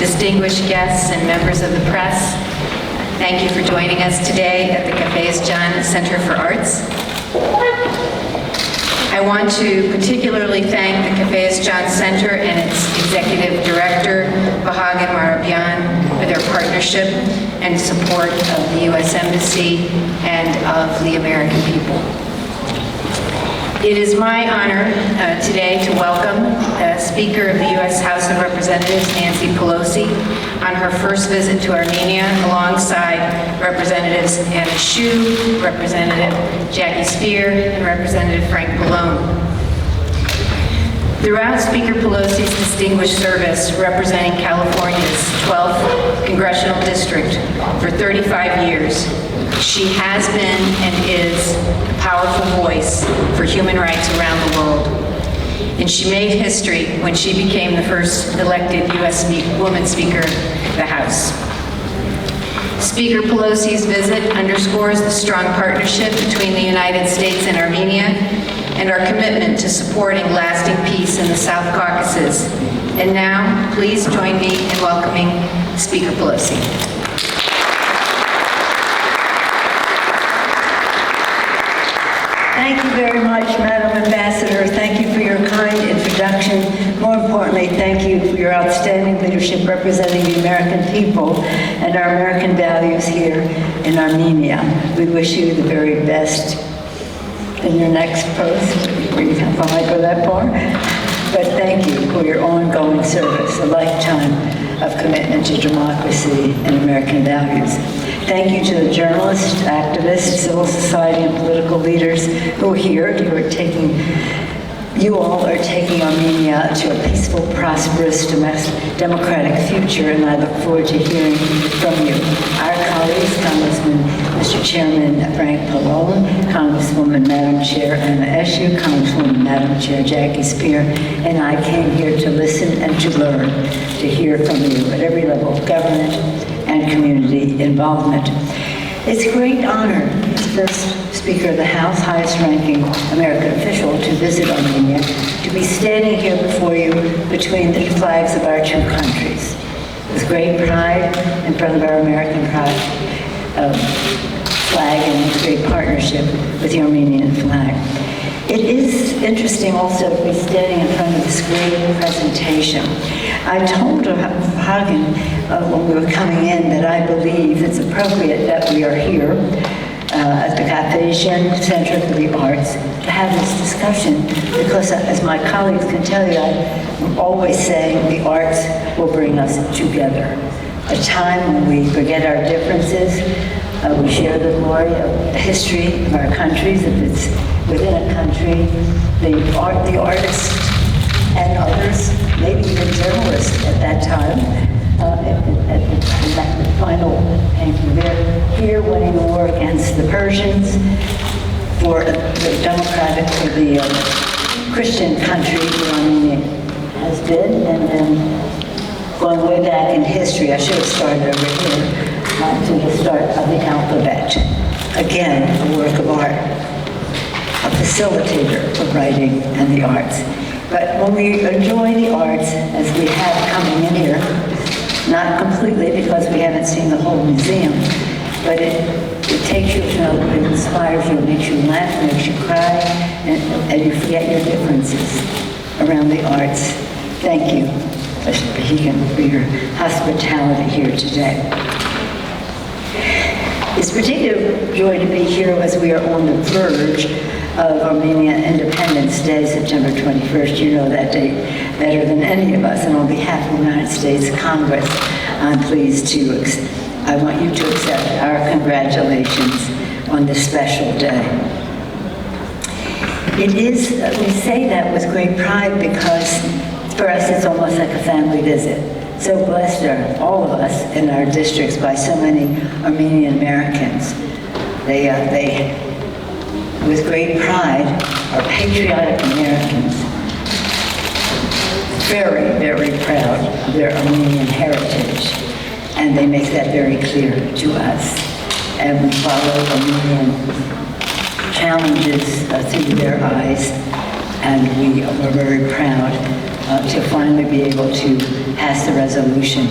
distinguished guests and members of the press, thank you for joining us today at the Cafesjian Center for Arts. I want to particularly thank the Cafesjian Center and its executive director, Vahagan Marabian, for their partnership and support of the U.S. Embassy and of the American people. It is my honor today to welcome Speaker of the U.S. House of Representatives, Nancy Pelosi, on her first visit to Armenia, alongside Representatives Anna Shue, Representative Jackie Spear, and Representative Frank Pallone. Throughout Speaker Pelosi's distinguished service representing California's 12th Congressional District for 35 years, she has been and is a powerful voice for human rights around the world. And she made history when she became the first elected U.S. woman Speaker of the House. Speaker Pelosi's visit underscores the strong partnership between the United States and Armenia and our commitment to supporting lasting peace in the South Caucasus. And now, please join me in welcoming Speaker Pelosi. Thank you very much, Madam Ambassador. Thank you for your kind introduction. More importantly, thank you for your outstanding leadership representing the American people and our American values here in Armenia. We wish you the very best in your next post, where you can finally go that far. But thank you for your ongoing service, a lifetime of commitment to democracy and American values. Thank you to the journalists, activists, civil society, and political leaders who are here, you all are taking Armenia to a peaceful, prosperous, democratic future, and I look forward to hearing from you. Our colleagues, Congressman, Mr. Chairman Frank Pallone, Congresswoman Madam Chair Anna Eshoo, Congresswoman Madam Chair Jackie Spear, and I came here to listen and to learn, to hear from you at every level of government and community involvement. It's a great honor as first Speaker of the House, highest-ranking American official, to visit Armenia, to be standing here before you between the flags of our two countries. With great pride in front of our American flag and with great partnership with the Armenian flag. It is interesting also to be standing in front of this great presentation. I told Hagen when we were coming in that I believe it's appropriate that we are here at the Cafesjian Center for the Arts to have this discussion because, as my colleagues can tell you, I'm always saying the arts will bring us together. A time when we forget our differences, we share the glory of the history of our countries. If it's within a country, the artists and others, maybe even journalists at that time, at the final painting there, here winning the war against the Persians for the democratic, for the Christian country that Armenia has been, and then going way back in history, I should have started over here, to the start of the alphabet. Again, a work of art, a facilitator of writing and the arts. But when we enjoy the arts, as we have coming in here, not completely because we haven't seen the whole museum, but it takes you to another, it inspires you, it makes you laugh, makes you cry, and you forget your differences around the arts. Thank you, Mr. Vahagan, for your hospitality here today. It's a particular joy to be here as we are on the verge of Armenia Independence Day, September 21st. You know that date better than any of us. And on behalf of the United States Congress, I'm pleased I want you to accept our congratulations on this special day. It is, we say that with great pride because for us it's almost like a family visit. So blessed are all of us in our districts by so many Armenian Americans. They with great pride, are patriotic Americans, very, very proud of their Armenian heritage, and they make that very clear to us. And we follow Armenian challenges through their eyes, and we're very proud to finally be able to pass the resolution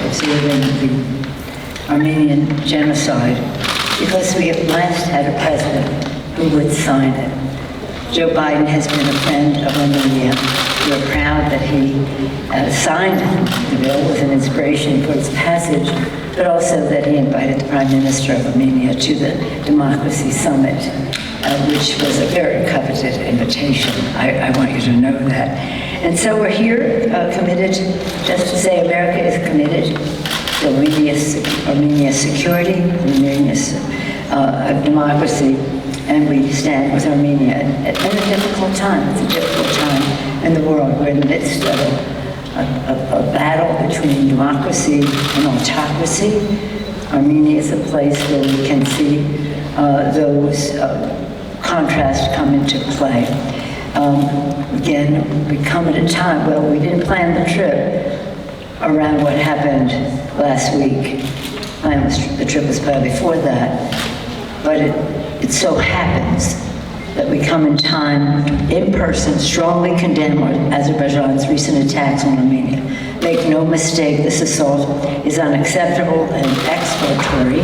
observing the Armenian genocide, because we at last had a president who would sign it. Joe Biden has been a friend of Armenia. We're proud that he signed the bill with an inspiration for its passage, but also that he invited the Prime Minister of Armenia to the Democracy Summit, which was a very coveted invitation. I want you to know that. And so we're here committed, just to say America is committed to Armenia's security, Armenia's democracy, and we stand with Armenia at a difficult time. It's a difficult time in the world. We're in the midst of a battle between democracy and autocracy. Armenia is a place where we can see those contrasts come into play. Again, we come at a time, well, we didn't plan the trip around what happened last week. The trip was planned before that, but it so happens that we come in time, in person, strongly condemn Azerbaijan's recent attacks on Armenia. Make no mistake, this assault is unacceptable and exploratory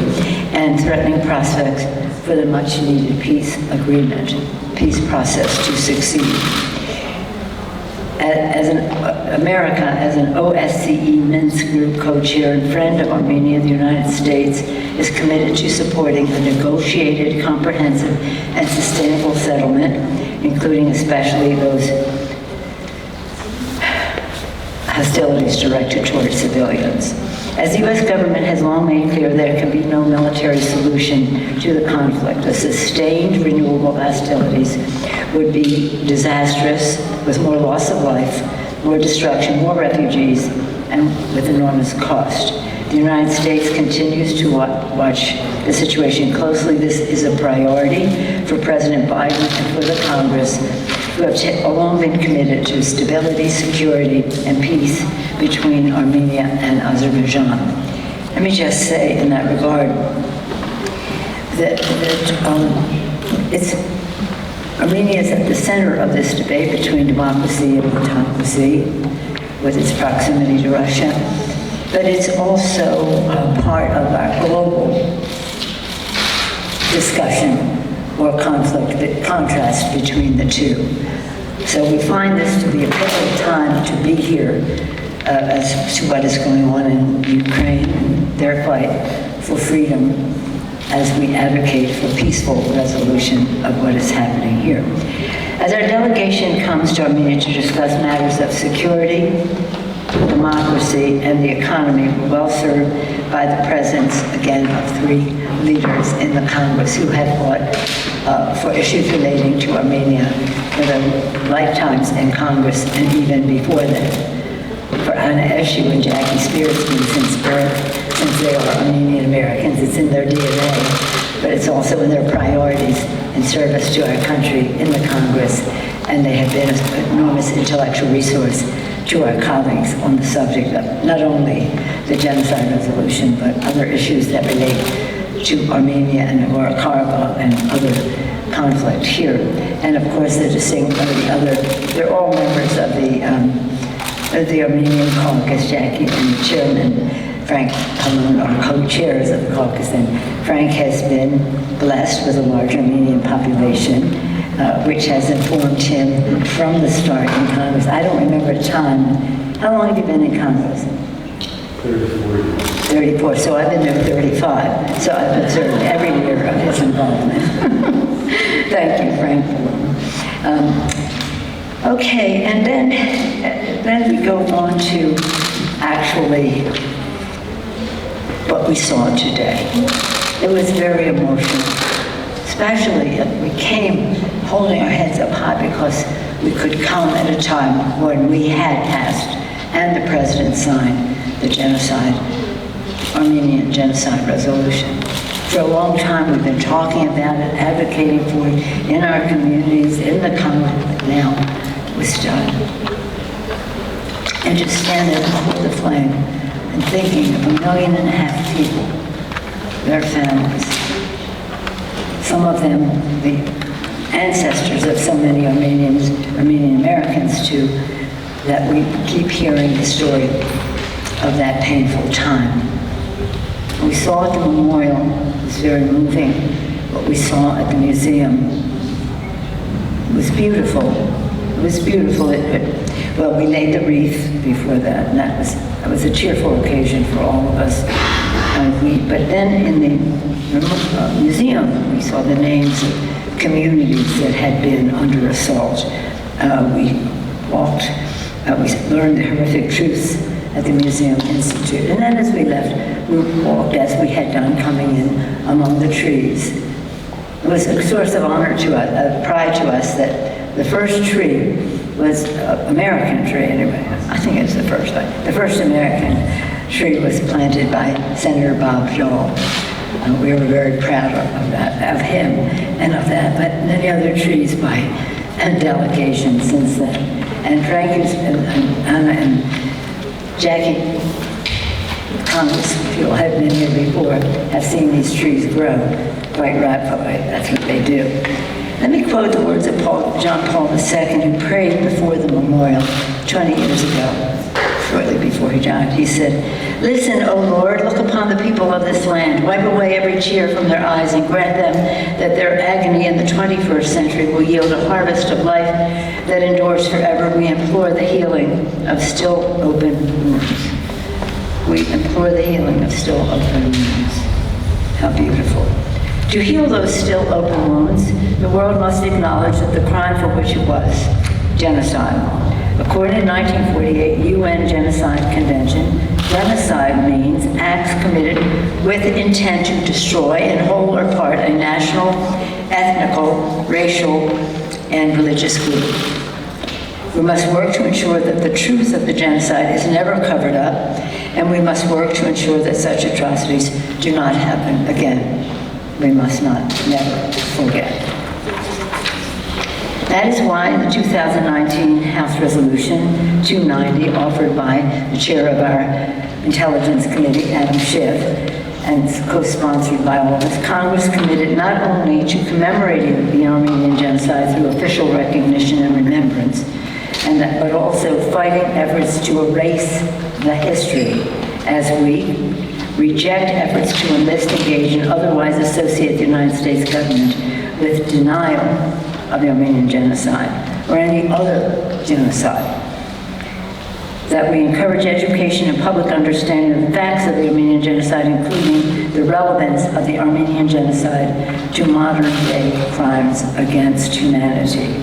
and threatening prospects for the much-needed peace process to succeed. America, as an OSCE Minsk Group co-chair and friend of Armenia, the United States is committed to supporting a negotiated, comprehensive, and sustainable settlement, including especially those hostilities directed towards civilians. As the U.S. government has long made clear, there can be no military solution to the conflict. A sustained renewal of hostilities would be disastrous, with more loss of life, more destruction, more refugees, and with enormous cost. The United States continues to watch the situation closely. This is a priority for President Biden and for the Congress, who have long been committed to stability, security, and peace between Armenia and Azerbaijan. Let me just say in that regard that Armenia is at the center of this debate between democracy and autocracy, with its proximity to Russia, but it's also a part of our global discussion or conflict, the contrast between the two. So we find this to be a pivotal time to be here as to what is going on in Ukraine and their fight for freedom, as we advocate for peaceful resolution of what is happening here. As our delegation comes to Armenia to discuss matters of security, democracy, and the economy, we're well served by the presence, again, of three leaders in the Congress who have fought for issues relating to Armenia for their lifetimes in Congress and even before then. For Anna Eshoo and Jackie Spearsman since birth, since they are Armenian Americans, it's in their DNA, but it's also in their priorities in service to our country in the Congress, and they have been an enormous intellectual resource to our colleagues on the subject of not only the genocide resolution, but other issues that relate to Armenia and Nagorno-Karabakh and other conflict here. And of course, they're all members of the Armenian caucus. Jackie and the chairman, Frank Palone, are co-chairs of the caucus, and Frank has been blessed with a large Armenian population, which has informed him from the start in Congress. I don't remember a time. How long have you been in Congress? 34. So I've been there 35. So I've observed every year of his involvement. Thank you, Frank. Okay, and then we go on to actually what we saw today. It was very emotional, especially we came holding our heads up high because we could come at a time when we had passed and the president signed the Armenian genocide resolution. For a long time we've been talking about it, advocating for it in our communities, in the Congress. Now it was done. And just stand there and hold the flame and thinking of 1.5 million people, their families. Some of them, ancestors of so many Armenian Americans too, that we keep hearing the story of that painful time. We saw at the memorial, it was very moving, what we saw at the museum. It was beautiful. It was beautiful. Well, we laid the wreath before that, and that was a cheerful occasion for all of us. But then in the museum, we saw the names of communities that had been under assault. We learned the horrific truths at the Museum Institute. And then as we left, we walked as we had done, coming in among the trees. It was a source of honor to us, pride to us, that the first tree was an American tree anyway. I think it's the first one. The first American tree was planted by Senator Bob Joel. We were very proud of him and of that, but many other trees by delegation since then. And Frank and Anna and Jackie, Congress people have been here before, have seen these trees grow quite rapidly. That's what they do. Let me quote the words of John Paul II, who prayed before the memorial 20 years ago, shortly before he died. He said, "Listen, O Lord, look upon the people of this land. Wipe away every tear from their eyes and grant them that their agony in the 21st century will yield a harvest of life that endures forever. We implore the healing of still open wounds." We implore the healing of still open wounds. How beautiful. To heal those still open wounds, the world must acknowledge that the crime for which it was, genocide. According to 1948 UN Genocide Convention, genocide means acts committed with intent to destroy in whole or part a national, ethnical, racial, and religious group. We must work to ensure that the truth of the genocide is never covered up, and we must work to ensure that such atrocities do not happen again. We must not never forget. That is why in the 2019 House Resolution 290, offered by the chair of our Intelligence Committee, Adam Schiff, and co-sponsored by all of us, Congress committed not only to commemorating the Armenian genocide through official recognition and remembrance, but also fighting efforts to erase the history, as we reject efforts to enlist, engage, and otherwise associate the United States government with denial of the Armenian genocide or any other genocide. That we encourage education and public understanding of the facts of the Armenian genocide, including the relevance of the Armenian genocide to modern-day crimes against humanity.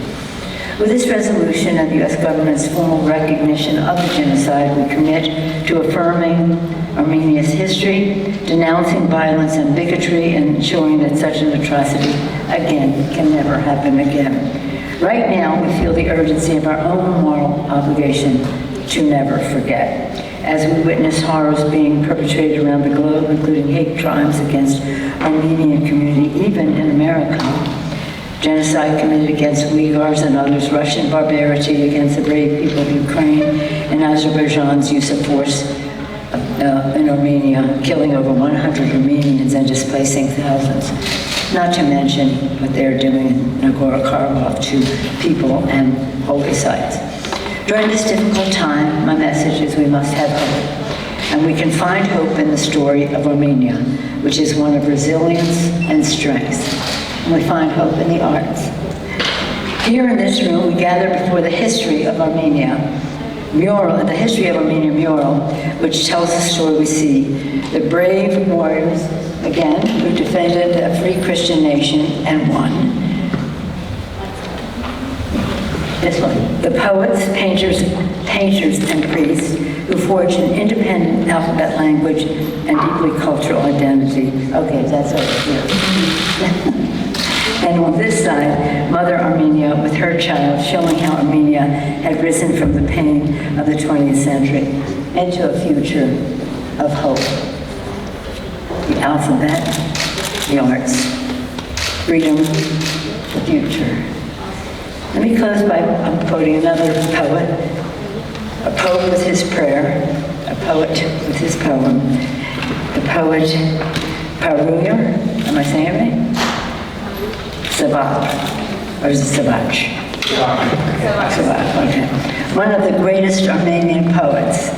With this resolution and the U.S. government's formal recognition of the genocide, we commit to affirming Armenia's history, denouncing violence and bigotry, and ensuring that such an atrocity, again, can never happen again. Right now, we feel the urgency of our own moral obligation to never forget. As we witness horrors being perpetrated around the globe, including hate crimes against Armenian community, even in America, genocide committed against Uyghurs and others, Russian barbarity against the brave people of Ukraine, and Azerbaijan's use of force in Armenia, killing over 100 Armenians and displacing thousands. Not to mention what they're doing in Nagorno-Karabakh to people and holy sites. During this difficult time, my message is we must have hope. And we can find hope in the story of Armenia, which is one of resilience and strength. And we find hope in the arts. Here in this room, we gather before the history of Armenia mural, the history of Armenia mural, which tells the story we see. The brave warriors, again, who defended a free Christian nation and won. This one. The poets, painters, and priests who forged an independent alphabet language and deeply cultural identity. Okay, that's over here. And on this side, Mother Armenia with her child, showing how Armenia had risen from the pain of the 20th century into a future of hope. The alphabet, the arts, freedom, the future. Let me close by quoting another poet, a poet with his prayer, a poet with his poem. The poet Paruyer, am I saying it right? Sabat. Or is it Savach? Savach, okay. One of the greatest Armenian poets,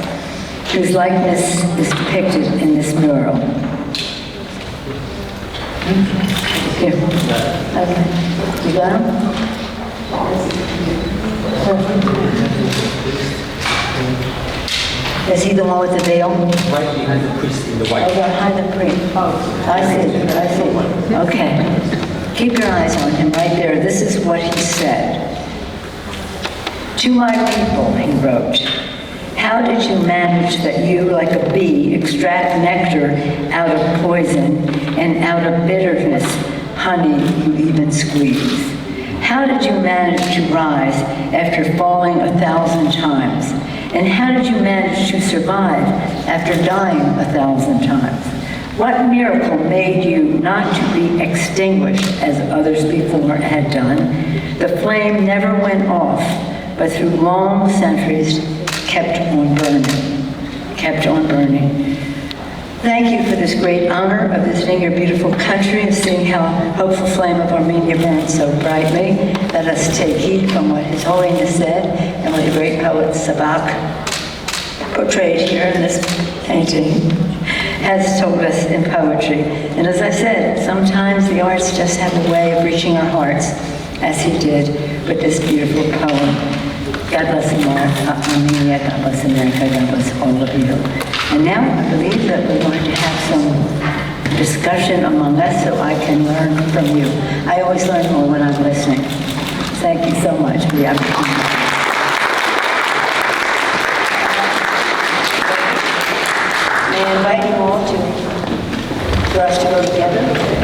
whose likeness is depicted in this mural. Here. Okay. You got him? Is he the one with the veil? Right behind the priest in the white. Oh, behind the priest. Oh, I see. Okay. Keep your eyes on him right there. This is what he said. To my people, he wrote, how did you manage that you, like a bee, extract nectar out of poison and out of bitterness, honey you even squeeze? How did you manage to rise after falling 1,000 times? And how did you manage to survive after dying 1,000 times? What miracle made you not to be extinguished as others before had done? The flame never went off, but through long centuries kept on burning. Thank you for this great honor of visiting your beautiful country and seeing how hopeful flame of Armenia burns so brightly. Let us take heed from what His Holiness said and what the great poet Savach portrayed here in this painting has told us in poetry. And as I said, sometimes the arts just have a way of reaching our hearts, as he did with this beautiful poem. God bless Armenia, God bless America, God bless all of you. And now I believe that we're going to have some discussion among us so I can learn from you. I always learn more when I'm listening. Thank you so much for the opportunity. May I invite you all for us to go together?